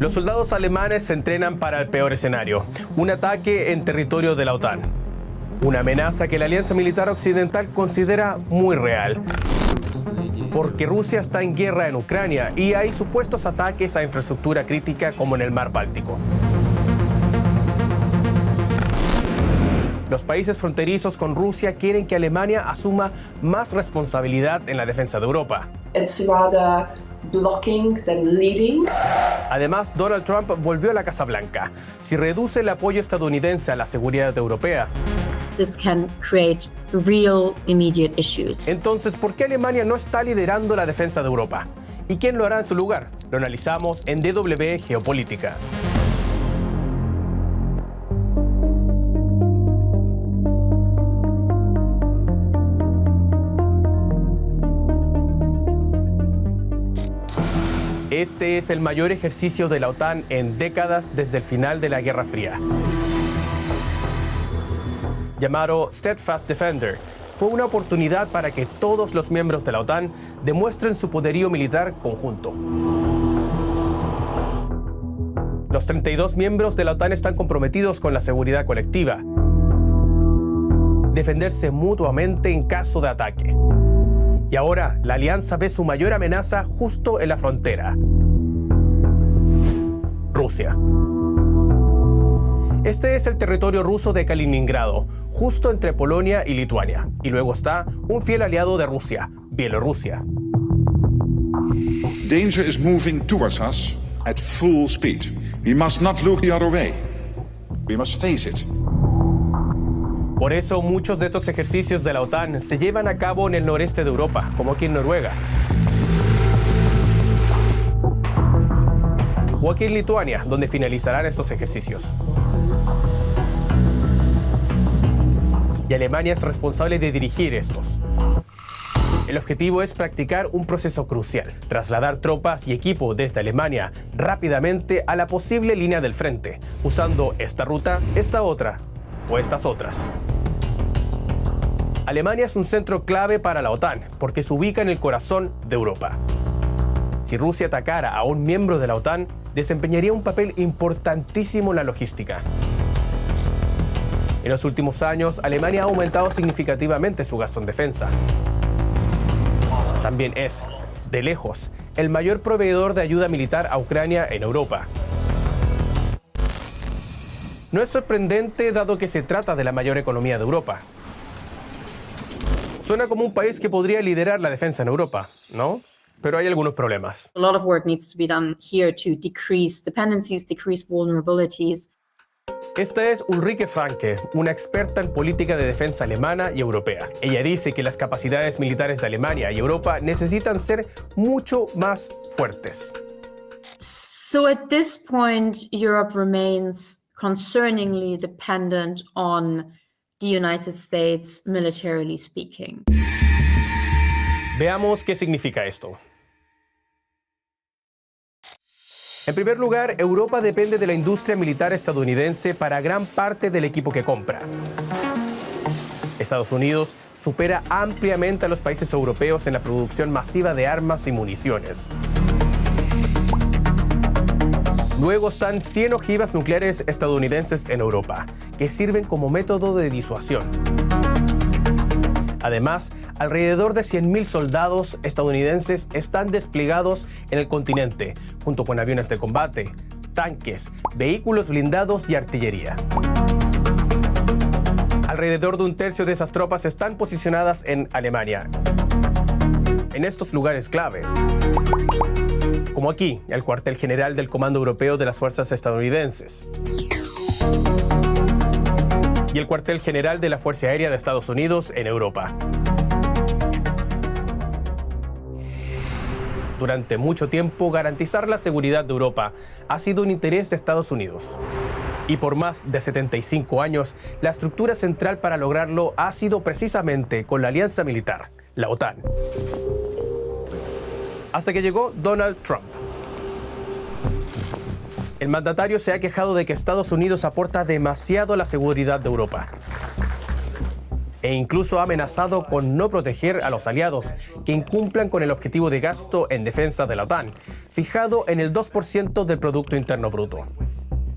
Los soldados alemanes se entrenan para el peor escenario, un ataque en territorio de la OTAN. Una amenaza que la Alianza Militar Occidental considera muy real, porque Rusia está en guerra en Ucrania y hay supuestos ataques a infraestructura crítica como en el mar Báltico. Los países fronterizos con Rusia quieren que Alemania asuma más responsabilidad en la defensa de Europa. It's rather blocking than leading. Además, Donald Trump volvió a la Casa Blanca. Si reduce el apoyo estadounidense a la seguridad europea, this can create real immediate issues. Entonces, ¿por qué Alemania no está liderando la defensa de Europa? ¿Y quién lo hará en su lugar? Lo analizamos en DW Geopolítica. Este es el mayor ejercicio de la OTAN en décadas desde el final de la Guerra Fría. Llamado Steadfast Defender, fue una oportunidad para que todos los miembros de la OTAN demuestren su poderío militar conjunto. Los 32 miembros de la OTAN están comprometidos con la seguridad colectiva, defenderse mutuamente en caso de ataque. Y ahora la alianza ve su mayor amenaza justo en la frontera: Rusia. Este es el territorio ruso de Kaliningrado, justo entre Polonia y Lituania. Y luego está un fiel aliado de Rusia, Bielorrusia. Danger is moving towards us at full speed. We must not look the other way. We must face it. Por eso muchos de estos ejercicios de la OTAN se llevan a cabo en el noreste de Europa, como aquí en Noruega, o aquí en Lituania, donde finalizarán estos ejercicios. Y Alemania es responsable de dirigir estos. El objetivo es practicar un proceso crucial: trasladar tropas y equipo desde Alemania rápidamente a la posible línea del frente, usando esta ruta, esta otra o estas otras. Alemania es un centro clave para la OTAN porque se ubica en el corazón de Europa. Si Rusia atacara a un miembro de la OTAN, desempeñaría un papel importantísimo en la logística. En los últimos años, Alemania ha aumentado significativamente su gasto en defensa. También es, de lejos, el mayor proveedor de ayuda militar a Ucrania en Europa. No es sorprendente dado que se trata de la mayor economía de Europa. Suena como un país que podría liderar la defensa en Europa, ¿no? Pero hay algunos problemas. A lot of work needs to be done here to decrease dependencies, decrease vulnerabilities. Esta es Ulrike Franke, una experta en política de defensa alemana y europea. Ella dice que las capacidades militares de Alemania y Europa necesitan ser mucho más fuertes. So at this point, Europe remains concerningly dependent on the United States, militarily speaking. Veamos qué significa esto. En primer lugar, Europa depende de la industria militar estadounidense para gran parte del equipo que compra. Estados Unidos supera ampliamente a los países europeos en la producción masiva de armas y municiones. Luego están 100 ojivas nucleares estadounidenses en Europa, que sirven como método de disuasión. Además, alrededor de 100.000 soldados estadounidenses están desplegados en el continente, junto con aviones de combate, tanques, vehículos blindados y artillería. Alrededor de un tercio de esas tropas están posicionadas en Alemania, en estos lugares clave, como aquí, el cuartel general del Comando Europeo de las Fuerzas Estadounidenses y el cuartel general de la Fuerza Aérea de Estados Unidos en Europa. Durante mucho tiempo, garantizar la seguridad de Europa ha sido un interés de Estados Unidos. Y por más de 75 años, la estructura central para lograrlo ha sido precisamente con la alianza militar, la OTAN. Hasta que llegó Donald Trump. El mandatario se ha quejado de que Estados Unidos aporta demasiado a la seguridad de Europa. e incluso ha amenazado con no proteger a los aliados que incumplan con el objetivo de gasto en defensa de la OTAN, fijado en el 2% del Producto Interno Bruto.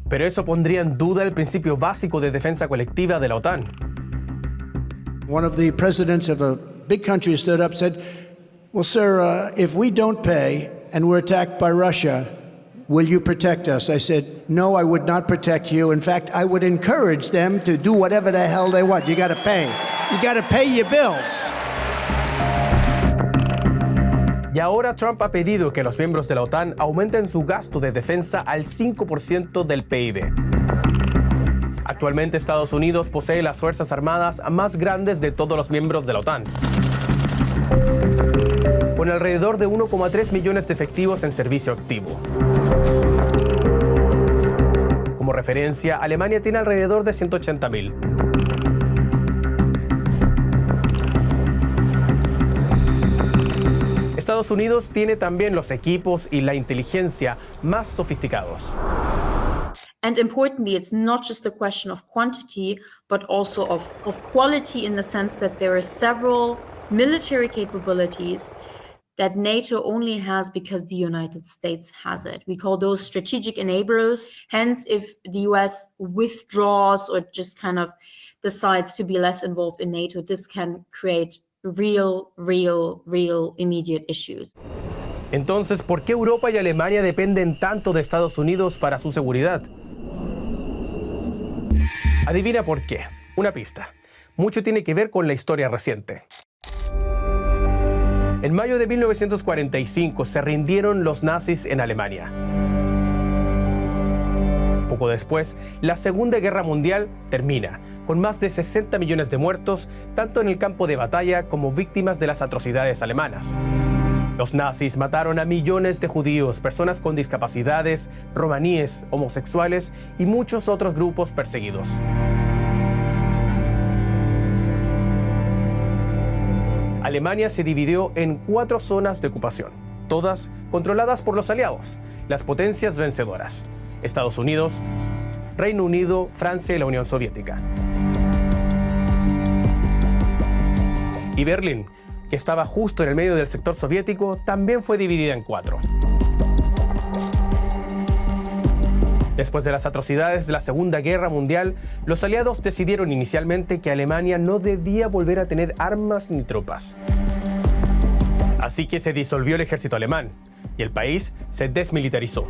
Pero eso pondría en duda el principio básico de defensa colectiva de la OTAN. One of the presidents of a big country stood up and said, well, sir, if we don't pay and we're attacked by Russia, will you protect us? I said, no, I would not protect you. In fact, I would encourage them to do whatever the hell they want. You got to pay. You got to pay your bills. Y ahora Trump ha pedido que los miembros de la OTAN aumenten su gasto de defensa al 5% del PIB. Actualmente Estados Unidos posee las fuerzas armadas más grandes de todos los miembros de la OTAN, con alrededor de 1,3 millones de efectivos en servicio activo. Como referencia, Alemania tiene alrededor de 180.000. Estados Unidos tiene también los equipos y la inteligencia más sofisticados. And importantly, it's not just a question of quantity, but also of quality, in the sense that there are several military capabilities that NATO only has because the United States has it. We call those strategic enablers. Hence, if the US withdraws or just kind of decides to be less involved in NATO, this can create real immediate issues. Entonces, ¿por qué Europa y Alemania dependen tanto de Estados Unidos para su seguridad? Adivina por qué. Una pista. Mucho tiene que ver con la historia reciente. En mayo de 1945 se rindieron los nazis en Alemania. Poco después, la Segunda Guerra Mundial termina, con más de 60 millones de muertos, tanto en el campo de batalla como víctimas de las atrocidades alemanas. Los nazis mataron a millones de judíos, personas con discapacidades, romaníes, homosexuales y muchos otros grupos perseguidos. Alemania se dividió en 4 zonas de ocupación, todas controladas por los aliados, las potencias vencedoras: Estados Unidos, Reino Unido, Francia y la Unión Soviética. Y Berlín, que estaba justo en el medio del sector soviético, también fue dividida en 4. Después de las atrocidades de la Segunda Guerra Mundial, los aliados decidieron inicialmente que Alemania no debía volver a tener armas ni tropas. Así que se disolvió el ejército alemán y el país se desmilitarizó.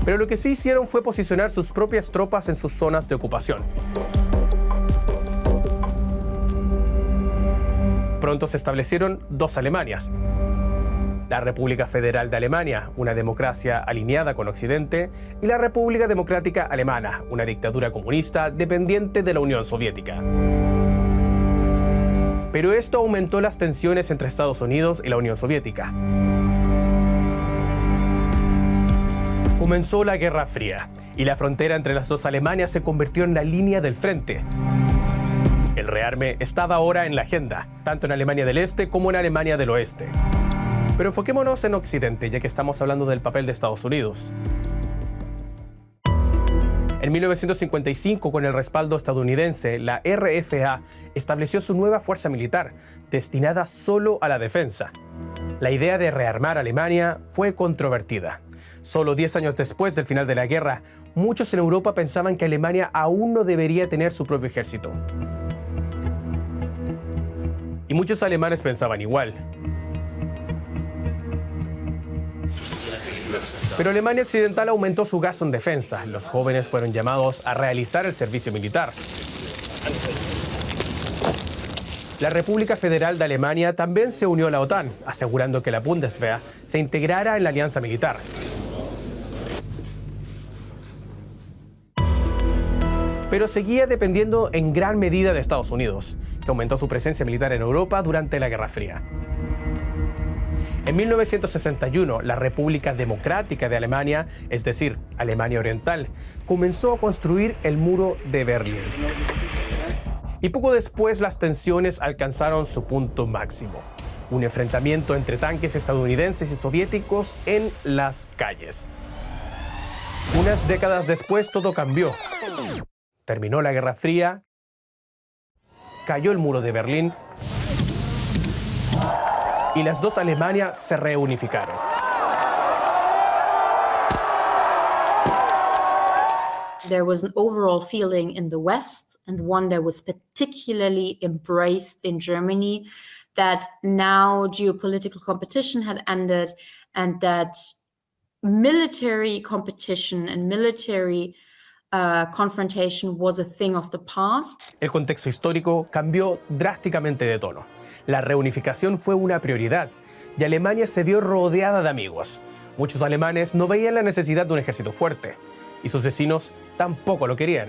Pero lo que sí hicieron fue posicionar sus propias tropas en sus zonas de ocupación. Pronto se establecieron 2 Alemanias: la República Federal de Alemania, una democracia alineada con Occidente, y la República Democrática Alemana, una dictadura comunista dependiente de la Unión Soviética. Pero esto aumentó las tensiones entre Estados Unidos y la Unión Soviética. Comenzó la Guerra Fría, y la frontera entre las 2 Alemanias se convirtió en la línea del frente. El rearme estaba ahora en la agenda, tanto en Alemania del Este como en Alemania del Oeste. Pero enfoquémonos en Occidente, ya que estamos hablando del papel de Estados Unidos. En 1955, con el respaldo estadounidense, la RFA estableció su nueva fuerza militar, destinada solo a la defensa. La idea de rearmar Alemania fue controvertida. Solo 10 años después del final de la guerra, muchos en Europa pensaban que Alemania aún no debería tener su propio ejército. Y muchos alemanes pensaban igual. Pero Alemania Occidental aumentó su gasto en defensa. Los jóvenes fueron llamados a realizar el servicio militar. La República Federal de Alemania también se unió a la OTAN, asegurando que la Bundeswehr se integrara en la alianza militar. Pero seguía dependiendo en gran medida de Estados Unidos, que aumentó su presencia militar en Europa durante la Guerra Fría. En 1961, la República Democrática de Alemania, es decir, Alemania Oriental, comenzó a construir el Muro de Berlín. Y poco después las tensiones alcanzaron su punto máximo: un enfrentamiento entre tanques estadounidenses y soviéticos en las calles. Unas décadas después todo cambió. Terminó la Guerra Fría cayó el muro de Berlín y las dos Alemanias se reunificaron. There was an overall feeling in the West, and one that was particularly embraced in Germany, that now geopolitical competition had ended and that military competition and military confrontation was a thing of the past. El contexto histórico cambió drásticamente de tono. La reunificación fue una prioridad y Alemania se vio rodeada de amigos. Muchos alemanes no veían la necesidad de un ejército fuerte y sus vecinos tampoco lo querían.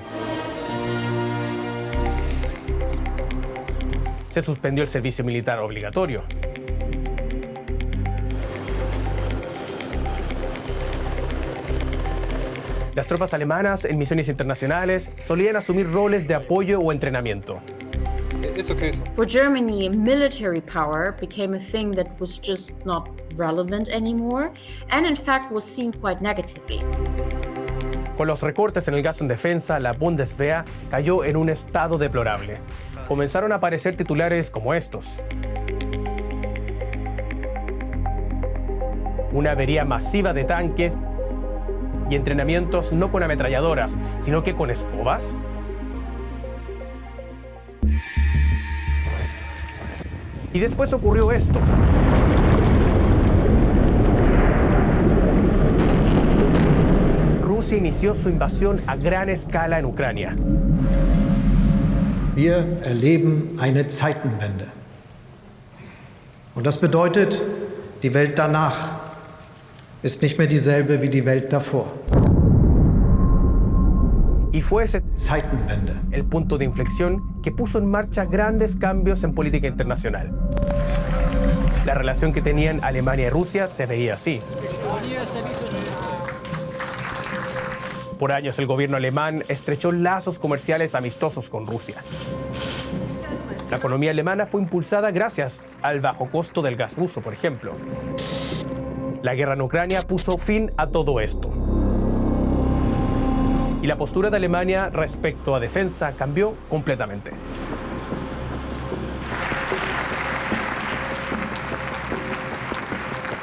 Se suspendió el servicio militar obligatorio. Las tropas alemanas en misiones internacionales solían asumir roles de apoyo o entrenamiento. For Germany, military power became a thing that was just not relevant anymore, and in fact was seen quite negatively. Con los recortes en el gasto en defensa, la Bundeswehr cayó en un estado deplorable. Comenzaron a aparecer titulares como estos: una avería masiva de tanques y entrenamientos no con ametralladoras, sino que con escobas. Y después ocurrió esto. Rusia inició su invasión a gran escala en Ucrania. Wir erleben eine Zeitenwende. Und das bedeutet, die Welt danach ist nicht mehr dieselbe wie die Welt davor. Y fue ese Zeitenwende. el punto de inflexión que puso en marcha grandes cambios en política internacional. La relación que tenían Alemania y Rusia se veía así. Por años el gobierno alemán estrechó lazos comerciales amistosos con Rusia. La economía alemana fue impulsada gracias al bajo costo del gas ruso, por ejemplo. La guerra en Ucrania puso fin a todo esto. Y la postura de Alemania respecto a defensa cambió completamente.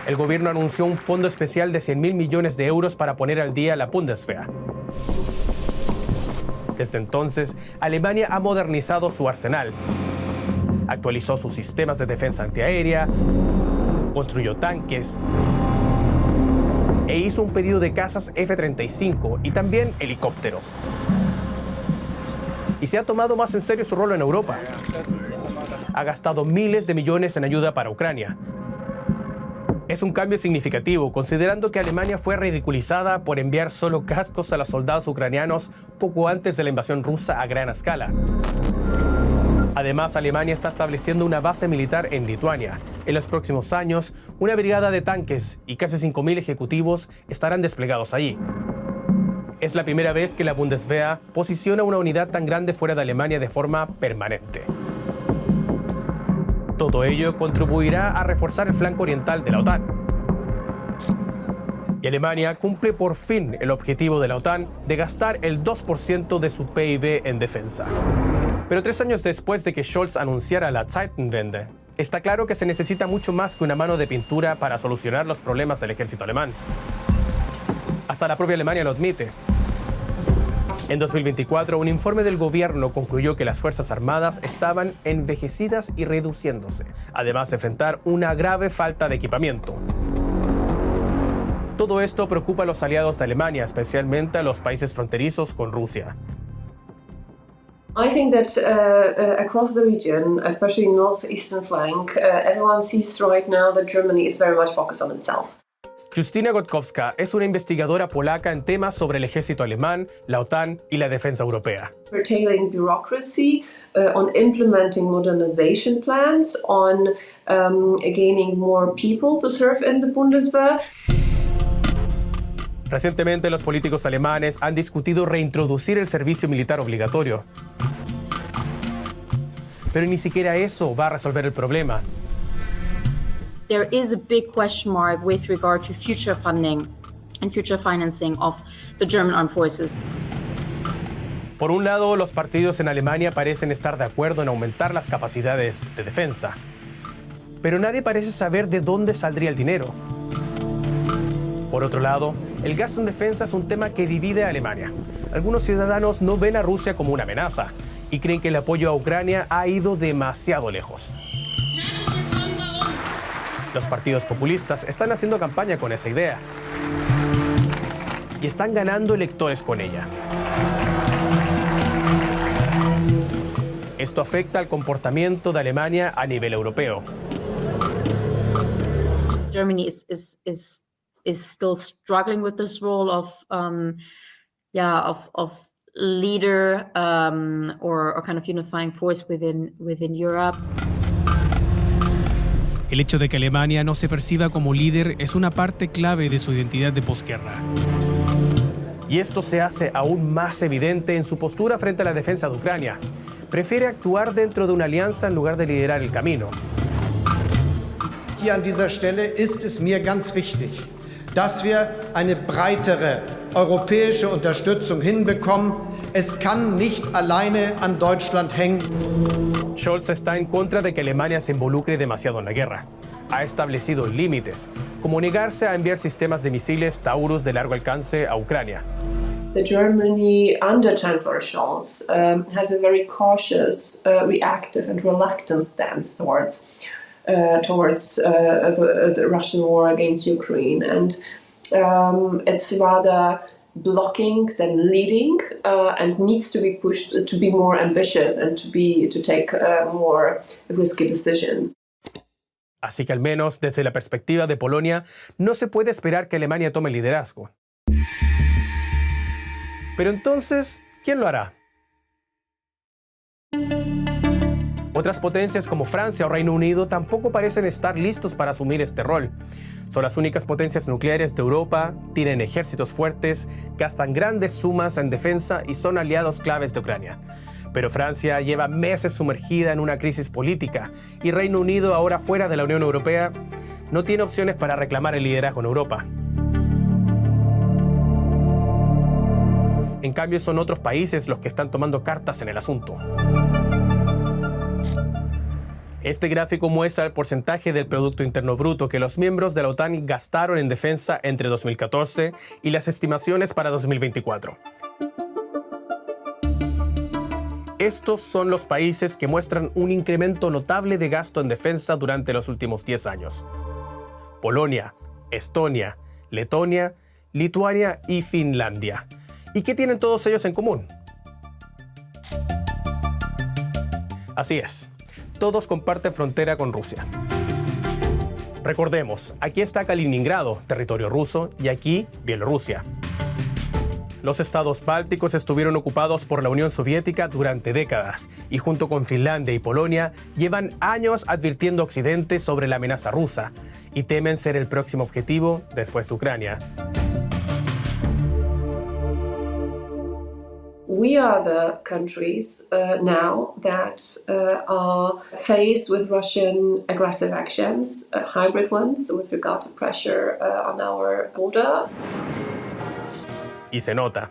El gobierno anunció un fondo especial de 100.000 millones de euros para poner al día la Bundeswehr. Desde entonces, Alemania ha modernizado su arsenal, actualizó sus sistemas de defensa antiaérea, construyó tanques e hizo un pedido de cazas F-35 y también helicópteros. Y se ha tomado más en serio su rol en Europa. Ha gastado miles de millones en ayuda para Ucrania. Es un cambio significativo, considerando que Alemania fue ridiculizada por enviar solo cascos a los soldados ucranianos poco antes de la invasión rusa a gran escala. Además, Alemania está estableciendo una base militar en Lituania. En los próximos años, una brigada de tanques y casi 5.000 ejecutivos estarán desplegados allí. Es la primera vez que la Bundeswehr posiciona una unidad tan grande fuera de Alemania de forma permanente. Todo ello contribuirá a reforzar el flanco oriental de la OTAN. Y Alemania cumple por fin el objetivo de la OTAN de gastar el 2% de su PIB en defensa. Pero 3 años después de que Scholz anunciara la Zeitenwende, está claro que se necesita mucho más que una mano de pintura para solucionar los problemas del ejército alemán. Hasta la propia Alemania lo admite. En 2024, un informe del gobierno concluyó que las Fuerzas Armadas estaban envejecidas y reduciéndose, además de enfrentar una grave falta de equipamiento. Todo esto preocupa a los aliados de Alemania, especialmente a los países fronterizos con Rusia. I think that across the region, especially northeastern flank, everyone sees right now that Germany is very much focused on itself. Justyna Gotkowska es una investigadora polaca en temas sobre el ejército alemán, la OTAN y la defensa europea. Curtailing bureaucracy, on implementing modernization plans, on gaining more people to serve in the Bundeswehr. Recientemente, los políticos alemanes han discutido reintroducir el servicio militar obligatorio. Pero ni siquiera eso va a resolver el problema. There is a big question mark with regard to future funding and future financing of the German armed forces. Por un lado, los partidos en Alemania parecen estar de acuerdo en aumentar las capacidades de defensa. Pero nadie parece saber de dónde saldría el dinero. Por otro lado, el gasto en defensa es un tema que divide a Alemania. Algunos ciudadanos no ven a Rusia como una amenaza y creen que el apoyo a Ucrania ha ido demasiado lejos. Los partidos populistas están haciendo campaña con esa idea y están ganando electores con ella. Esto afecta al comportamiento de Alemania a nivel europeo. Germany is still struggling with this role of leader or kind of unifying force within Europe. El hecho de que Alemania no se perciba como líder es una parte clave de su identidad de posguerra. Y esto se hace aún más evidente en su postura frente a la defensa de Ucrania. Prefiere actuar dentro de una alianza en lugar de liderar el camino. Hier an dieser Stelle ist es mir ganz wichtig, dass wir eine breitere europäische Unterstützung hinbekommen. Es kann nicht alleine an Deutschland hängen. Scholz está en contra de que Alemania se involucre demasiado en la guerra. Ha establecido límites, como negarse a enviar sistemas de misiles Taurus de largo alcance a Ucrania. The Germany under Chancellor Scholz has a very cautious, reactive and reluctant stance towards the Russian war against Ukraine, and it's rather blocking than leading, and needs to be pushed to be more ambitious and to take more risky decisions. Así que al menos desde la perspectiva de Polonia, no se puede esperar que Alemania tome liderazgo. Pero entonces, ¿quién lo hará? Otras potencias como Francia o Reino Unido tampoco parecen estar listos para asumir este rol. Son las únicas potencias nucleares de Europa, tienen ejércitos fuertes, gastan grandes sumas en defensa y son aliados claves de Ucrania. Pero Francia lleva meses sumergida en una crisis política y Reino Unido, ahora fuera de la Unión Europea, no tiene opciones para reclamar el liderazgo en Europa. En cambio, son otros países los que están tomando cartas en el asunto. Este gráfico muestra el porcentaje del Producto Interno Bruto que los miembros de la OTAN gastaron en defensa entre 2014 y las estimaciones para 2024. Estos son los países que muestran un incremento notable de gasto en defensa durante los últimos 10 años. Polonia, Estonia, Letonia, Lituania y Finlandia. ¿Y qué tienen todos ellos en común? Así es, todos comparten frontera con Rusia. Recordemos, aquí está Kaliningrado, territorio ruso, y aquí Bielorrusia. Los estados bálticos estuvieron ocupados por la Unión Soviética durante décadas y junto con Finlandia y Polonia llevan años advirtiendo a Occidente sobre la amenaza rusa y temen ser el próximo objetivo después de Ucrania. We are the countries now that are faced with Russian aggressive actions, hybrid ones, with regard to pressure on our border. Y se nota.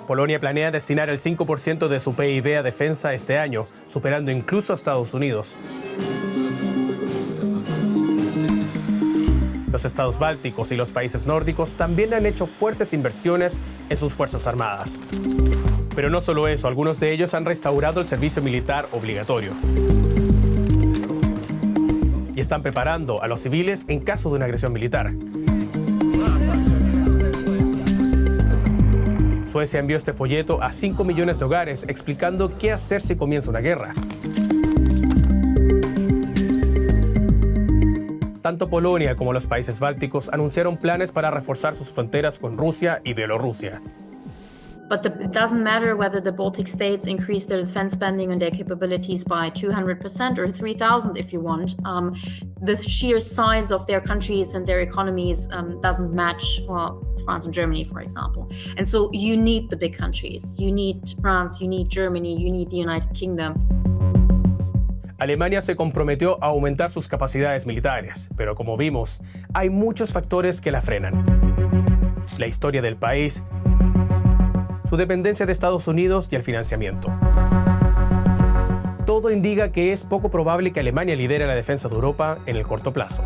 Polonia planea destinar el 5% de su PIB a defensa este año, superando incluso a Estados Unidos. Los estados bálticos y los países nórdicos también han hecho fuertes inversiones en sus fuerzas armadas. Pero no solo eso, algunos de ellos han restaurado el servicio militar obligatorio. Y están preparando a los civiles en caso de una agresión militar. Suecia envió este folleto a 5 millones de hogares explicando qué hacer si comienza una guerra. Tanto Polonia como los países bálticos anunciaron planes para reforzar sus fronteras con Rusia y Bielorrusia. But it doesn't matter whether the Baltic states increase their defense spending and their capabilities by 200% or 3,000 if you want. The sheer size of their countries and their economies doesn't match, well, France and Germany, for example. And so you need the big countries. You need France, you need Germany, you need the United Kingdom. Alemania se comprometió a aumentar sus capacidades militares, pero como vimos, hay muchos factores que la frenan. La historia del país, su dependencia de Estados Unidos y el financiamiento. Todo indica que es poco probable que Alemania lidere la defensa de Europa en el corto plazo.